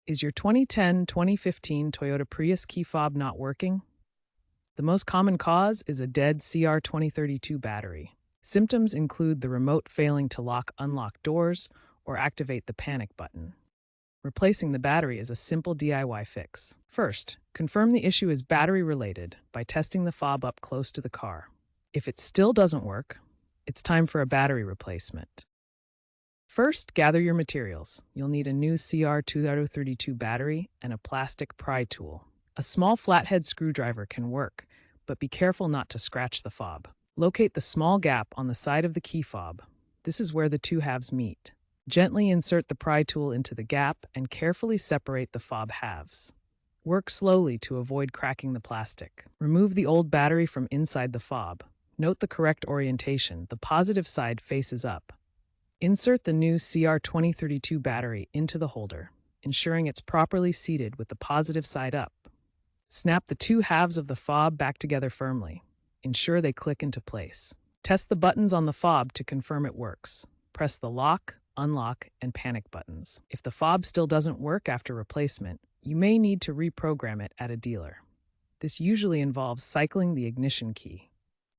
Is your 2010-2015 Toyota Prius key fob not working? The most common cause is a dead CR2032 battery. Symptoms include the remote failing to lock/unlock doors or activate the panic button. Replacing the battery is a simple DIY fix. First, confirm the issue is battery-related by testing the fob up close to the car. If it still doesn't work, it's time for a battery replacement. First, gather your materials. You'll need a new CR2032 battery and a plastic pry tool. A small flathead screwdriver can work, but be careful not to scratch the fob. Locate the small gap on the side of the key fob. This is where the two halves meet. Gently insert the pry tool into the gap and carefully separate the fob halves. Work slowly to avoid cracking the plastic. Remove the old battery from inside the fob. Note the correct orientation. The positive side faces up. Insert the new CR2032 battery into the holder, ensuring it's properly seated with the positive side up. Snap the two halves of the fob back together firmly. Ensure they click into place. Test the buttons on the fob to confirm it works. Press the lock, unlock, and panic buttons. If the fob still doesn't work after replacement, you may need to reprogram it at a dealer. This usually involves cycling the ignition key.